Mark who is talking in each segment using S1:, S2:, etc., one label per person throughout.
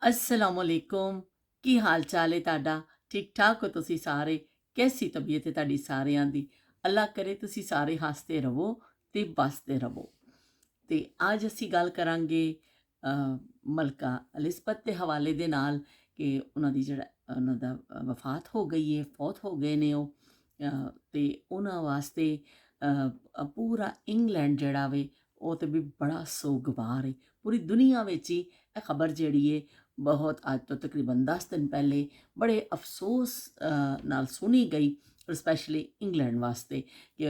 S1: असलामुअलैकुम। की हाल चाल है ਤੁਹਾਡਾ? ठीक ठाक हो ਤੁਸੀਂ ਸਾਰੇ? कैसी तबीयत है ਤੁਹਾਡੀ ਸਾਰਿਆਂ ਦੀ? ਅੱਲਾ ਕਰੇ ਤੁਸੀਂ ਸਾਰੇ ਹੱਸਦੇ ਰਹੋ ਤੇ ਬਸਦੇ ਰਹੋ। ਤੇ ਅੱਜ ਅਸੀਂ ਗੱਲ ਕਰਾਂਗੇ ਮਲਕਾ ਐਲਿਜ਼ਬeth ਦੇ ਹਵਾਲੇ ਦੇ ਨਾਲ ਕਿ ਉਹਨਾਂ ਦੀ ਜਿਹੜਾ ਉਹਨਾਂ ਦਾ ਵਫਾਤ ਹੋ ਗਈ ਹੈ, ਫੌਤ ਹੋ ਗਏ ਨੇ ਉਹ। ਤੇ ਉਹਨਾਂ ਵਾਸਤੇ ਪੂਰਾ ਇੰਗਲੈਂਡ ਜਿਹੜਾ ਵੇ ਉਹ ਤੇ ਵੀ ਬੜਾ ਸੋਗਵਾਰ ਹੈ। ਪੂਰੀ ਦੁਨੀਆ ਵਿੱਚ ਹੀ ਇਹ ਖਬਰ ਜਿਹੜੀ ਹੈ ਬਹੁਤ ਅੱਜ ਤੋਂ ਤਕਰੀਬਨ 10 ਦਿਨ ਪਹਿਲੇ ਬੜੇ ਅਫਸੋਸ ਨਾਲ ਸੁਣੀ ਗਈ, ਸਪੈਸ਼ਲੀ ਇੰਗਲੈਂਡ ਵਾਸਤੇ ਕਿ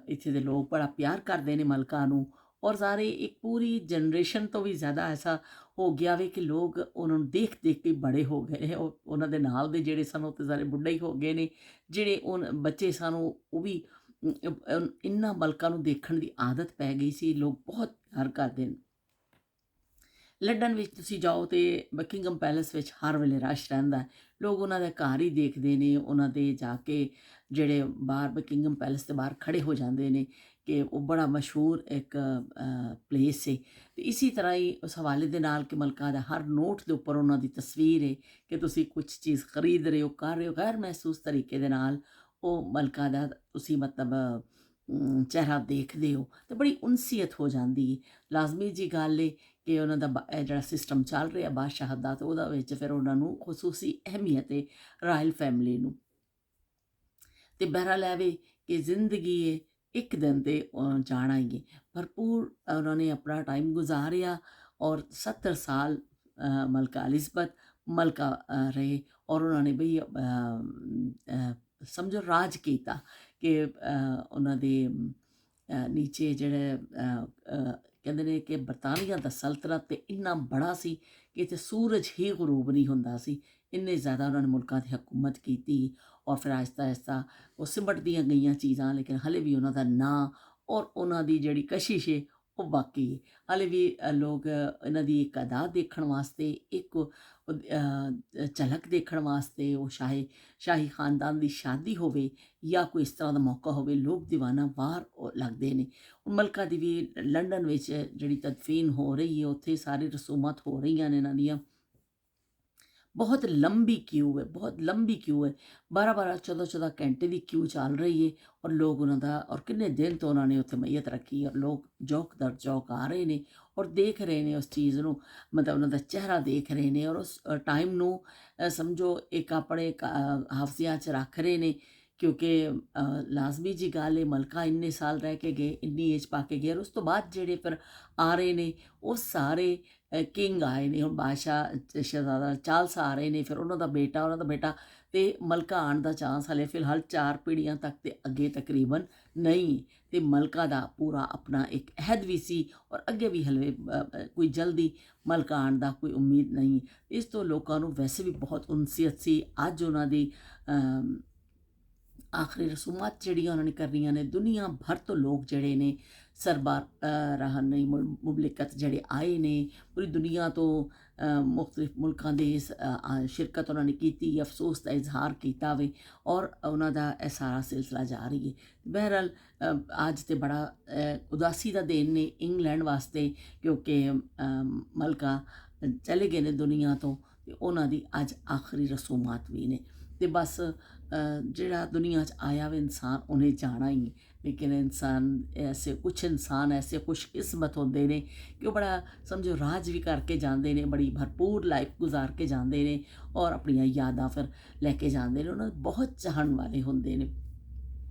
S1: ਇੱਥੇ ਦੇ ਲੋਕ ਬੜਾ ਪਿਆਰ ਕਰਦੇ ਨੇ ਮਲਕਾ ਨੂੰ। ਔਰ ਸਾਰੇ ਇੱਕ ਪੂਰੀ ਜਨਰੇਸ਼ਨ ਤੋਂ ਵੀ ਜ਼ਿਆਦਾ ਐਸਾ ਹੋ ਗਿਆ ਵੇ ਕਿ ਲੋਕ ਉਹਨਾਂ ਨੂੰ ਦੇਖ ਦੇਖ ਕੇ ਬੜੇ ਹੋ ਗਏ ਨੇ। ਉਹਨਾਂ ਦੇ ਨਾਲ ਦੇ ਜਿਹੜੇ ਸਨ ਉਹ ਤੇ ਸਾਰੇ ਬੁੱਢੇ ਹੀ ਹੋ ਗਏ ਨੇ। ਜਿਹੜੇ ਬੱਚੇ ਸਨ ਉਹ ਵੀ ਇੰਨਾ ਮਲਕਾ ਨੂੰ ਦੇਖਣ ਦੀ ਆਦਤ ਪੈ ਗਈ ਸੀ। ਲੋਕ ਬਹੁਤ ਪਿਆਰ ਕਰਦੇ ਨੇ। ਲੰਡਨ ਵਿੱਚ ਤੁਸੀਂ ਜਾਓ ਤੇ ਬਕਿੰਗਮ ਪੈਲੇਸ ਵਿੱਚ ਹਰ ਵੇਲੇ ਰਸ਼ ਰਹਿੰਦਾ ਹੈ। ਲੋਕ ਉਹਨਾਂ ਦੇ ਘਰ ਹੀ ਦੇਖਦੇ ਨੇ, ਉਹਨਾਂ ਦੇ ਜਾ ਕੇ ਜਿਹੜੇ ਬਾਹਰ ਬਕਿੰਗਮ ਪੈਲੇਸ ਦੇ ਬਾਹਰ ਖੜੇ ਹੋ ਜਾਂਦੇ ਨੇ ਕਿ ਉਹ ਬੜਾ ਮਸ਼ਹੂਰ ਇੱਕ ਪਲੇਸ ਹੈ। ਤੇ ਇਸੇ ਤਰ੍ਹਾਂ ਹੀ ਉਸ ਹਵਾਲੇ ਦੇ ਨਾਲ ਕਿ ਮਲਕਾ ਦਾ ਹਰ ਨੋਟ ਦੇ ਉੱਪਰ ਉਹਨਾਂ ਦੀ ਤਸਵੀਰ ਹੈ ਕਿ ਤੁਸੀਂ ਕੁਝ ਚੀਜ਼ ਖਰੀਦ ਰਹੇ ਹੋ, ਕਰ ਰਹੇ ਹੋ, ਗੈਰ ਮਹਿਸੂਸ ਤਰੀਕੇ ਦੇ ਨਾਲ ਉਹ ਮਲਕਾ ਦਾ ਤੁਸੀਂ ਮਤਲਬ ਚਿਹਰਾ ਦੇਖਦੇ ਹੋ ਤੇ ਬੜੀ ਉਨਸੀਅਤ ਹੋ ਜਾਂਦੀ ਹੈ। ਲਾਜ਼ਮੀ ਜੀ ਗੱਲ ਹੈ ਕਿ ਉਹਨਾਂ ਦਾ ਇਹ ਜਿਹੜਾ ਸਿਸਟਮ ਚੱਲ ਰਿਹਾ ਬਾਦਸ਼ਾਹ ਦਾ, ਤੇ ਉਹਦਾ ਵਿੱਚ ਫਿਰ ਉਹਨਾਂ ਨੂੰ ਖਸੂਸੀ ਅਹਿਮੀਅਤ ਹੈ ਰਾਇਲ ਫੈਮਿਲੀ ਨੂੰ। ਤੇ ਬਹਰਹਾਲ ਇਹ ਵੇ ਕਿ ਜ਼ਿੰਦਗੀ ਹੈ, ਇੱਕ ਦਿਨ ਤੇ ਜਾਣਾ ਹੀ ਹੈ। ਭਰਪੂਰ ਉਹਨਾਂ ਨੇ ਆਪਣਾ ਟਾਈਮ ਗੁਜ਼ਾਰਿਆ ਔਰ 70 ਸਾਲ ਮਲਕਾ ਐਲਿਜ਼ਬeth ਮਲਕਾ ਰਹੇ ਔਰ ਉਹਨਾਂ ਨੇ ਬਈ ਸਮਝੋ ਰਾਜ ਕੀਤਾ ਕਿ ਉਹਨਾਂ ਦੇ ਨੀਚੇ ਜਿਹੜੇ ਕਹਿੰਦੇ ਨੇ ਕਿ ਬਰਤਾਨੀਆ ਦਾ ਸਲਤਨਤ ਤੇ ਇੰਨਾ ਬੜਾ ਸੀ ਕਿ ਇੱਥੇ ਸੂਰਜ ਹੀ ਗਰੂਬ ਨਹੀਂ ਹੁੰਦਾ ਸੀ। ਇੰਨੇ ਜ਼ਿਆਦਾ ਉਹਨਾਂ ਨੇ ਮੁਲਕਾਂ ਦੀ ਹਕੂਮਤ ਕੀਤੀ ਔਰ ਫਿਰ ਆਹਿਸਤਾ ਆਹਿਸਤਾ ਉਹ ਸਿਮਟਦੀਆਂ ਗਈਆਂ ਚੀਜ਼ਾਂ, ਲੇਕਿਨ ਹਲੇ ਵੀ ਉਹਨਾਂ ਦਾ ਨਾਂ ਔਰ ਉਹਨਾਂ ਦੀ ਜਿਹੜੀ ਕਸ਼ਿਸ਼ ਹੈ ਉਹ ਬਾਕੀ ਹੈ। ਹਾਲੇ ਵੀ ਲੋਕ ਇਹਨਾਂ ਦੀ ਇੱਕ ਅਦਾ ਦੇਖਣ ਵਾਸਤੇ, ਇੱਕ ਝਲਕ ਦੇਖਣ ਵਾਸਤੇ, ਉਹ ਸ਼ਾਹੀ ਖਾਨਦਾਨ ਦੀ ਸ਼ਾਦੀ ਹੋਵੇ ਜਾਂ ਕੋਈ ਇਸ ਤਰ੍ਹਾਂ ਦਾ ਮੌਕਾ ਹੋਵੇ, ਲੋਕ ਦੀਵਾਨਾ ਵਾਰ ਲੱਗਦੇ ਨੇ। ਮਲਕਾ ਦੀ ਵੀ ਲੰਡਨ ਵਿੱਚ ਜਿਹੜੀ ਤਦਫੀਨ ਹੋ ਰਹੀ ਹੈ, ਉੱਥੇ ਸਾਰੀ ਰਸੂਮਾਤ ਹੋ ਰਹੀਆਂ ਨੇ ਇਹਨਾਂ ਦੀਆਂ। ਬਹੁਤ ਲੰਬੀ ਕਿਊ ਹੈ, ਬਹੁਤ ਲੰਬੀ ਕਿਊ ਹੈ। 12-12 14-14 ਘੰਟੇ ਦੀ ਕਿਊ ਚੱਲ ਰਹੀ ਹੈ ਔਰ ਲੋਕ ਉਹਨਾਂ ਦਾ ਔਰ ਕਿੰਨੇ ਦਿਨ ਤੋਂ ਉਹਨਾਂ ਨੇ ਉੱਥੇ ਮਈਅਤ ਰੱਖੀ ਔਰ ਲੋਕ ਜੌਕ ਦਰ ਜੌਕ ਆ ਰਹੇ ਨੇ ਔਰ ਦੇਖ ਰਹੇ ਨੇ ਉਸ ਚੀਜ਼ ਨੂੰ, ਮਤਲਬ ਉਹਨਾਂ ਦਾ ਚਿਹਰਾ ਦੇਖ ਰਹੇ ਨੇ ਔਰ ਉਸ ਟਾਈਮ ਨੂੰ ਸਮਝੋ ਇੱਕ ਆਪਣੇ ਹਾਫਜ਼ਿਆਂ 'ਚ ਰੱਖ ਰਹੇ ਨੇ। ਕਿਉਂਕਿ ਲਾਜ਼ਮੀ ਜੀ ਗੱਲ ਹੈ, ਮਲਕਾ ਇੰਨੇ ਸਾਲ ਰਹਿ ਕੇ ਗਏ, ਇੰਨੀ ਏਜ ਪਾ ਕੇ ਗਏ ਔਰ ਉਸ ਤੋਂ ਬਾਅਦ ਜਿਹੜੇ ਫਿਰ ਆ ਰਹੇ ਨੇ ਉਹ ਸਾਰੇ ਕਿੰਗ ਆਏ ਨੇ। ਹੁਣ ਬਾਦਸ਼ਾਹ ਸ਼ਹਿਜ਼ਾਦਾ ਚਾਰਲਸ ਆ ਰਹੇ ਨੇ, ਫਿਰ ਉਹਨਾਂ ਦਾ ਬੇਟਾ ਤੇ ਮਲਕਾ ਆਉਣ ਦਾ ਚਾਂਸ ਹਲੇ ਫਿਲਹਾਲ 4 ਪੀੜ੍ਹੀਆਂ ਤੱਕ ਤੇ ਅੱਗੇ ਤਕਰੀਬਨ ਨਹੀਂ। ਤੇ ਮਲਕਾ ਦਾ ਪੂਰਾ ਆਪਣਾ ਇੱਕ ਅਹਿਦ ਵੀ ਸੀ ਔਰ ਅੱਗੇ ਵੀ ਹਲੇ ਕੋਈ ਜਲਦੀ ਮਲਕਾ ਆਉਣ ਦਾ ਕੋਈ ਉਮੀਦ ਨਹੀਂ। ਇਸ ਤੋਂ ਲੋਕਾਂ ਨੂੰ ਵੈਸੇ ਵੀ ਬਹੁਤ ਉਨਸੀਅਤ ਸੀ। ਅੱਜ ਉਹਨਾਂ ਦੀ ਆਖਰੀ ਰਸੂਮਾਤ ਜਿਹੜੀਆਂ ਉਹਨਾਂ ਨੇ ਕਰਨੀਆਂ ਨੇ, ਦੁਨੀਆ ਭਰ ਤੋਂ ਲੋਕ ਜਿਹੜੇ ਨੇ ਸਰਬਰਾਹੀ ਮੁਮਲਿਕਤ ਜਿਹੜੇ ਆਏ ਨੇ, ਪੂਰੀ ਦੁਨੀਆ ਤੋਂ ਮੁਖਤਲਿਫ ਮੁਲਕਾਂ ਦੇ ਸ਼ਿਰਕਤ ਉਹਨਾਂ ਨੇ ਕੀਤੀ, ਅਫਸੋਸ ਦਾ ਇਜ਼ਹਾਰ ਕੀਤਾ ਵੇ ਔਰ ਉਹਨਾਂ ਦਾ ਇਹ ਸਾਰਾ ਸਿਲਸਿਲਾ ਜਾਰੀ ਹੈ। ਬਹਰਹਾਲ ਅੱਜ ਤੇ ਬੜਾ ਉਦਾਸੀ ਦਾ ਦਿਨ ਨੇ ਇੰਗਲੈਂਡ ਵਾਸਤੇ, ਕਿਉਂਕਿ ਮਲਕਾ ਚਲੇ ਗਏ ਨੇ ਦੁਨੀਆ ਤੋਂ ਤੇ ਉਹਨਾਂ ਦੀ ਅੱਜ ਆਖਰੀ ਰਸੂਮਾਤ ਵੀ ਨੇ। ਤੇ ਬਸ ਜਿਹੜਾ ਦੁਨੀਆ 'ਚ ਆਇਆ ਵੇ ਇਨਸਾਨ ਉਹਨੇ ਜਾਣਾ ਹੀ, ਲੇਕਿਨ ਕੁਛ ਇਨਸਾਨ ਐਸੇ ਖੁਸ਼ਕਿਸਮਤ ਹੁੰਦੇ ਨੇ ਕਿ ਉਹ ਬੜਾ ਸਮਝੋ ਰਾਜ ਵੀ ਕਰਕੇ ਜਾਂਦੇ ਨੇ, ਬੜੀ ਭਰਪੂਰ ਲਾਈਫ ਗੁਜ਼ਾਰ ਕੇ ਜਾਂਦੇ ਨੇ ਔਰ ਆਪਣੀਆਂ ਯਾਦਾਂ ਫਿਰ ਲੈ ਕੇ ਜਾਂਦੇ ਨੇ। ਉਹਨਾਂ ਨੂੰ ਬਹੁਤ ਚਾਹਣ ਵਾਲੇ ਹੁੰਦੇ ਨੇ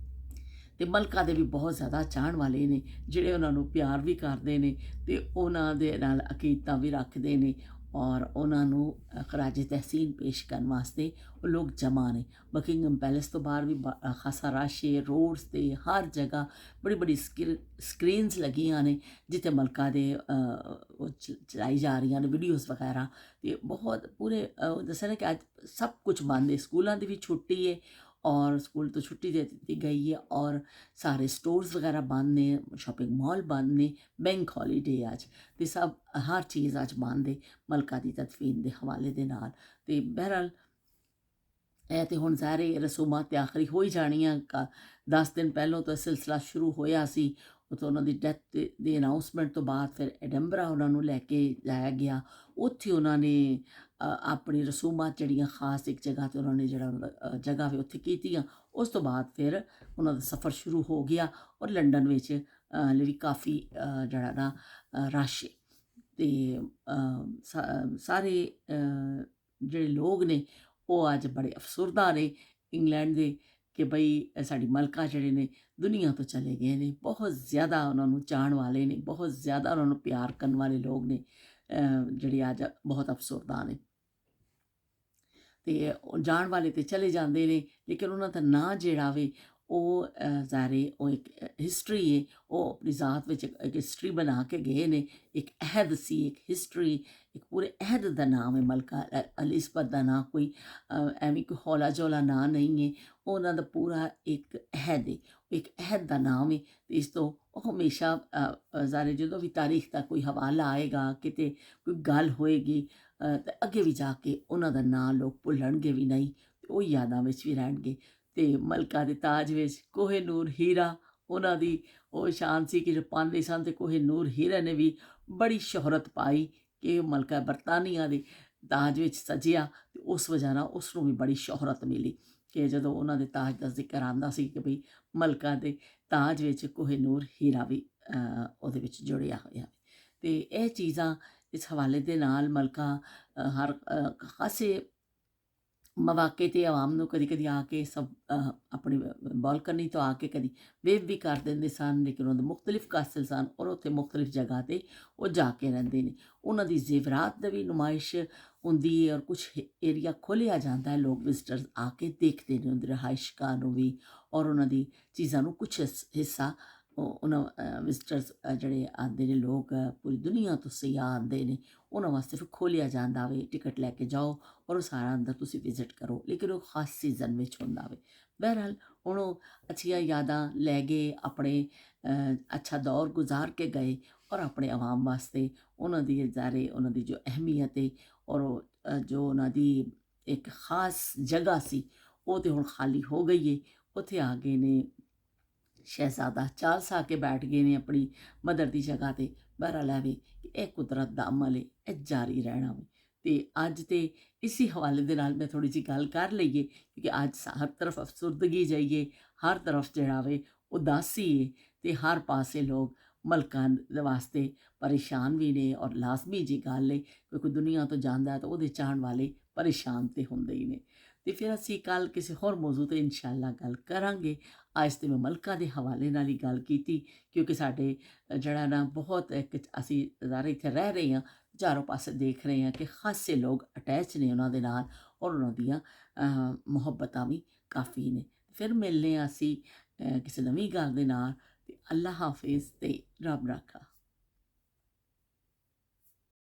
S1: ਤੇ ਮਲਕਾ ਦੇ ਵੀ ਬਹੁਤ ਜ਼ਿਆਦਾ ਚਾਹਣ ਵਾਲੇ ਨੇ, ਜਿਹੜੇ ਉਹਨਾਂ ਨੂੰ ਪਿਆਰ ਵੀ ਕਰਦੇ ਨੇ ਤੇ ਉਹਨਾਂ ਦੇ ਨਾਲ ਅਕੀਦਤਾਂ ਵੀ ਰੱਖਦੇ ਨੇ ਔਰ ਉਹਨਾਂ ਨੂੰ ਖਰਾਜ ਤਹਿਸੀਨ ਪੇਸ਼ ਕਰਨ ਵਾਸਤੇ ਉਹ ਲੋਕ ਜਮ੍ਹਾਂ ਨੇ। ਬਕਿੰਗਮ ਪੈਲੇਸ ਤੋਂ ਬਾਹਰ ਵੀ ਖਾਸਾ ਰਸ਼ ਹੈ, ਰੋਡਸ 'ਤੇ ਹਰ ਜਗ੍ਹਾ ਬੜੀ ਬੜੀ ਸਕਰੀਨਸ ਲੱਗੀਆਂ ਨੇ ਜਿੱਥੇ ਮਲਕਾ ਦੇ ਉਹ ਚਲਾਈ ਜਾ ਰਹੀਆਂ ਨੇ ਵੀਡੀਓਜ਼ ਵਗੈਰਾ। ਤੇ ਬਹੁਤ ਪੂਰੇ ਦੱਸਿਆ ਨਾ ਕਿ ਅੱਜ ਸਭ ਕੁਝ ਬੰਦ ਹੈ, ਸਕੂਲਾਂ ਦੀ ਵੀ ਛੁੱਟੀ ਹੈ ਔਰ ਸਕੂਲ ਤੋਂ ਛੁੱਟੀ ਦੇ ਦਿੱਤੀ ਗਈ ਹੈ ਔਰ ਸਾਰੇ ਸਟੋਰਸ ਵਗੈਰਾ ਬੰਦ ਨੇ, ਸ਼ਾਪਿੰਗ ਮਾਲ ਬੰਦ ਨੇ, ਬੈਂਕ ਹੌਲੀਡੇ ਅੱਜ ਤੇ ਸਭ ਹਰ ਚੀਜ਼ ਅੱਜ ਬੰਦ ਹੈ ਮਲਕਾ ਦੀ ਤਦਫੀਨ ਦੇ ਹਵਾਲੇ ਦੇ ਨਾਲ। ਤੇ ਬਹਰਹਾਲ ਇਹ ਤੇ ਹੁਣ ਸਾਰੇ ਰਸੂਮਾਤ ਤੇ ਆਖਰੀ ਹੋ ਹੀ ਜਾਣੀਆਂ। 10 ਦਿਨ ਪਹਿਲਾਂ ਤੋਂ ਸਿਲਸਿਲਾ ਸ਼ੁਰੂ ਹੋਇਆ ਸੀ। ਉੱਥੋਂ ਉਹਨਾਂ ਦੀ ਡੈਥ ਦੀ ਅਨਾਊਂਸਮੈਂਟ ਤੋਂ ਬਾਅਦ ਫਿਰ ਐਡਿੰਬਰਾ ਉਹਨਾਂ ਨੂੰ ਲੈ ਕੇ ਜਾਇਆ ਗਿਆ। ਉੱਥੇ ਉਹਨਾਂ ਨੇ ਆਪਣੀ ਰਸੂਮਾਤ ਜਿਹੜੀਆਂ ਖਾਸ ਇੱਕ ਜਗ੍ਹਾ 'ਤੇ ਉਹਨਾਂ ਨੇ ਜਿਹੜਾ ਉਹਨਾਂ ਦਾ ਜਗ੍ਹਾ ਵੇ ਉੱਥੇ ਕੀਤੀਆਂ। ਉਸ ਤੋਂ ਬਾਅਦ ਫਿਰ ਉਹਨਾਂ ਦਾ ਸਫ਼ਰ ਸ਼ੁਰੂ ਹੋ ਗਿਆ ਔਰ ਲੰਡਨ ਵਿੱਚ ਹਾਲੇ ਵੀ ਕਾਫੀ ਜਿਹੜਾ ਨਾ ਰਸ਼ ਹੈ। ਅਤੇ ਸਾਰੇ ਜਿਹੜੇ ਲੋਕ ਨੇ ਉਹ ਅੱਜ ਬੜੇ ਅਫਸਰਦਾ ਨੇ ਇੰਗਲੈਂਡ ਦੇ ਕਿ ਬਈ ਸਾਡੀ ਮਲਕਾ ਜਿਹੜੇ ਨੇ ਦੁਨੀਆ ਤੋਂ ਚਲੇ ਗਏ ਨੇ। ਬਹੁਤ ਜ਼ਿਆਦਾ ਉਹਨਾਂ ਨੂੰ ਚਾਹਣ ਵਾਲੇ ਨੇ, ਬਹੁਤ ਜ਼ਿਆਦਾ ਉਹਨਾਂ ਨੂੰ ਪਿਆਰ ਕਰਨ ਵਾਲੇ ਲੋਕ ਨੇ ਜਿਹੜੇ ਅੱਜ ਬਹੁਤ ਅਫਸਰਦਾ ਨੇ। ਅਤੇ ਜਾਣ ਵਾਲੇ ਤਾਂ ਚਲੇ ਜਾਂਦੇ ਨੇ ਲੇਕਿਨ ਉਹਨਾਂ ਦਾ ਨਾਂ ਜਿਹੜਾ ਵੇ ਉਹ ਜ਼ਾਰੇ ਉਹ ਇੱਕ ਹਿਸਟਰੀ ਹੈ। ਉਹ ਆਪਣੀ ਜ਼ਾਤ ਵਿੱਚ ਇੱਕ ਹਿਸਟਰੀ ਬਣਾ ਕੇ ਗਏ ਨੇ। ਇੱਕ ਅਹਿਦ ਸੀ, ਇੱਕ ਹਿਸਟਰੀ, ਇੱਕ ਪੂਰੇ ਅਹਿਦ ਦਾ ਨਾਮ ਹੈ ਮਲਕਾ ਐਲਿਜ਼ਬeth ਦਾ ਨਾਂ ਕੋਈ ਐਵੇਂ ਕੋਈ ਹੌਲਾ ਜੌਲਾ ਨਾਂ ਨਹੀਂ ਹੈ। ਉਹਨਾਂ ਦਾ ਪੂਰਾ ਇੱਕ ਅਹਿਦ ਹੈ, ਇੱਕ ਅਹਿਦ ਦਾ ਨਾਮ ਹੈ। ਅਤੇ ਇਸ ਤੋਂ ਉਹ ਹਮੇਸ਼ਾ ਜ਼ਾਰੇ ਜਦੋਂ ਵੀ ਤਾਰੀਖ ਦਾ ਕੋਈ ਹਵਾਲਾ ਆਏਗਾ, ਕਿਤੇ ਕੋਈ ਗੱਲ ਹੋਏਗੀ ਅਤੇ ਅੱਗੇ ਵੀ ਜਾ ਕੇ ਉਹਨਾਂ ਦਾ ਨਾਂ ਲੋਕ ਭੁੱਲਣਗੇ ਵੀ ਨਹੀਂ ਅਤੇ ਉਹ ਯਾਦਾਂ ਵਿੱਚ ਵੀ ਰਹਿਣਗੇ। ਅਤੇ ਮਲਕਾ ਦੇ ਤਾਜ ਵਿੱਚ ਕੋਹਿ ਨੂਰ ਹੀਰਾ ਉਹਨਾਂ ਦੀ ਉਹ ਸ਼ਾਨ ਸੀ ਕਿ ਜੋ ਪਾਉਂਦੇ ਸਨ। ਅਤੇ ਕੋਹਿ ਨੂਰ ਹੀਰੇ ਨੇ ਵੀ ਬੜੀ ਸ਼ੋਹਰਤ ਪਾਈ ਕਿ ਮਲਕਾ ਬਰਤਾਨੀਆ ਦੇ ਤਾਜ ਵਿੱਚ ਸਜਿਆ ਅਤੇ ਉਸ ਵਜ੍ਹਾ ਨਾਲ ਉਸ ਨੂੰ ਵੀ ਬੜੀ ਸ਼ੋਹਰਤ ਮਿਲੀ ਕਿ ਜਦੋਂ ਉਹਨਾਂ ਦੇ ਤਾਜ ਦਾ ਜ਼ਿਕਰ ਆਉਂਦਾ ਸੀ ਕਿ ਬਈ ਮਲਕਾ ਦੇ ਤਾਜ ਵਿੱਚ ਕੋਹਿ ਨੂਰ ਹੀਰਾ ਵੀ ਉਹਦੇ ਵਿੱਚ ਜੁੜਿਆ ਹੋਇਆ। ਅਤੇ ਇਹ ਚੀਜ਼ਾਂ ਇਸ ਹਵਾਲੇ ਦੇ ਨਾਲ ਮਲਕਾ ਹਰ ਖਾਸੇ ਮੌਕੇ 'ਤੇ ਆਵਾਮ ਨੂੰ ਕਦੀ ਕਦੀ ਆ ਕੇ ਸਭ ਆਪਣੀ ਬਾਲਕਨੀ ਤੋਂ ਆ ਕੇ ਕਦੀ ਵੇਵ ਵੀ ਕਰ ਦਿੰਦੇ ਸਨ। ਲੇਕਿਨ ਉਹਦੇ ਮੁਖਤਲਿਫ ਕਾਸਲ ਸਨ ਔਰ ਉੱਥੇ ਮੁਖਤਲਿਫ ਜਗ੍ਹਾ 'ਤੇ ਉਹ ਜਾ ਕੇ ਰਹਿੰਦੇ ਨੇ। ਉਹਨਾਂ ਦੀ ਜ਼ੇਵਰਾਤ ਦੀ ਵੀ ਨੁਮਾਇਸ਼ ਹੁੰਦੀ ਹੈ ਔਰ ਕੁਛ ਏਰੀਆ ਖੋਲ੍ਹਿਆ ਜਾਂਦਾ ਹੈ। ਲੋਕ ਵਿਜ਼ਟਰਸ ਆ ਕੇ ਦੇਖਦੇ ਨੇ ਉਹਦੇ ਰਿਹਾਇਸ਼ਗਾਹ ਨੂੰ ਵੀ ਔਰ ਉਹਨਾਂ ਦੀ ਚੀਜ਼ਾਂ ਨੂੰ ਕੁਛ ਹਿੱਸਾ ਉਹਨਾਂ ਵਿਜ਼ਟਰਸ ਜਿਹੜੇ ਆਉਂਦੇ ਨੇ ਲੋਕ ਪੂਰੀ ਦੁਨੀਆ ਤੋਂ ਸਿਆਹ ਆਉਂਦੇ ਨੇ ਉਹਨਾਂ ਵਾਸਤੇ ਫਿਰ ਖੋਲ੍ਹਿਆ ਜਾਂਦਾ ਵੇ। ਟਿਕਟ ਲੈ ਕੇ ਜਾਓ ਔਰ ਉਹ ਸਾਰਾ ਅੰਦਰ ਤੁਸੀਂ ਵਿਜ਼ਿਟ ਕਰੋ। ਲੇਕਿਨ ਉਹ ਖਾਸ ਸੀਜ਼ਨ ਵਿੱਚ ਹੁੰਦਾ ਵੇ। ਬਹਰਹਾਲ ਹੁਣ ਉਹ ਅੱਛੀਆਂ ਯਾਦਾਂ ਲੈ ਗਏ, ਆਪਣੇ ਅੱਛਾ ਦੌਰ ਗੁਜ਼ਾਰ ਕੇ ਗਏ ਔਰ ਆਪਣੇ ਆਵਾਮ ਵਾਸਤੇ ਉਹਨਾਂ ਦੀ ਜ਼ਾਰੇ ਉਹਨਾਂ ਦੀ ਜੋ ਅਹਿਮੀਅਤ ਹੈ ਔਰ ਜੋ ਉਹਨਾਂ ਦੀ ਇੱਕ ਖਾਸ ਜਗ੍ਹਾ ਸੀ ਉਹ ਤਾਂ ਹੁਣ ਖਾਲੀ ਹੋ ਗਈ ਹੈ। ਉੱਥੇ ਆ ਗਏ ਨੇ ਸ਼ਹਿਜ਼ਾਦਾ ਚਾਰਲਸ ਆ ਕੇ ਬੈਠ ਗਏ ਨੇ ਆਪਣੀ ਮਦਰ ਦੀ ਜਗ੍ਹਾ 'ਤੇ। ਬਹਰਹਾਲ ਹੈ ਵੀ ਕਿ ਇਹ ਕੁਦਰਤ ਦਾ ਅਮਲ ਹੈ, ਇਹ ਜਾਰੀ ਰਹਿਣਾ ਵੇ। ਅਤੇ ਅੱਜ ਤੇ ਇਸੀ ਹਵਾਲੇ ਦੇ ਨਾਲ ਮੈਂ ਥੋੜ੍ਹੀ ਜਿਹੀ ਗੱਲ ਕਰ ਲਈਏ ਕਿਉਂਕਿ ਅੱਜ ਹਰ ਤਰਫ ਅਫਸਰਦਗੀ ਜਾਈਏ, ਹਰ ਤਰਫ ਜਿਹੜਾ ਵੇ ਉਦਾਸੀ ਹੈ ਅਤੇ ਹਰ ਪਾਸੇ ਲੋਕ ਮਲਕਾਂ ਦੇ ਵਾਸਤੇ ਪਰੇਸ਼ਾਨ ਵੀ ਨੇ ਔਰ ਲਾਜ਼ਮੀ ਜੀ ਗੱਲ ਹੈ ਕਿਉਂਕਿ ਦੁਨੀਆ ਤੋਂ ਜਾਂਦਾ ਤਾਂ ਉਹਦੇ ਚਾਹਣ ਵਾਲੇ ਪਰੇਸ਼ਾਨ ਤਾਂ ਹੁੰਦੇ ਹੀ ਨੇ। ਅਤੇ ਫਿਰ ਅਸੀਂ ਕੱਲ੍ਹ ਕਿਸੇ ਹੋਰ ਮੌਜੂ 'ਤੇ ਇਨਸ਼ਾਅੱਲਾ ਗੱਲ ਕਰਾਂਗੇ। ਅੱਜ ਤਾਂ ਮੈਂ ਮਲਕਾ ਦੇ ਹਵਾਲੇ ਨਾਲ ਹੀ ਗੱਲ ਕੀਤੀ ਕਿਉਂਕਿ ਸਾਡੇ ਜਿਹੜਾ ਨਾ ਬਹੁਤ ਇੱਕ ਅਸੀਂ ਜ਼ਾਰੇ ਇੱਥੇ ਰਹਿ ਰਹੇ ਹਾਂ, ਚਾਰੋਂ ਪਾਸੇ ਦੇਖ ਰਹੇ ਹਾਂ ਕਿ ਖਾਸੇ ਲੋਕ ਅਟੈਚ ਨੇ ਉਹਨਾਂ ਦੇ ਨਾਲ ਔਰ ਉਹਨਾਂ ਦੀਆਂ ਮੁਹੱਬਤਾਂ ਵੀ ਕਾਫੀ ਨੇ। ਫਿਰ ਮਿਲਦੇ ਹਾਂ ਅਸੀਂ ਕਿਸੇ ਨਵੀਂ ਗੱਲ ਦੇ ਨਾਲ। ਅਤੇ ਅੱਲਾ ਹਾਫਿਜ਼ ਅਤੇ ਰੱਬ ਰਾਖਾ।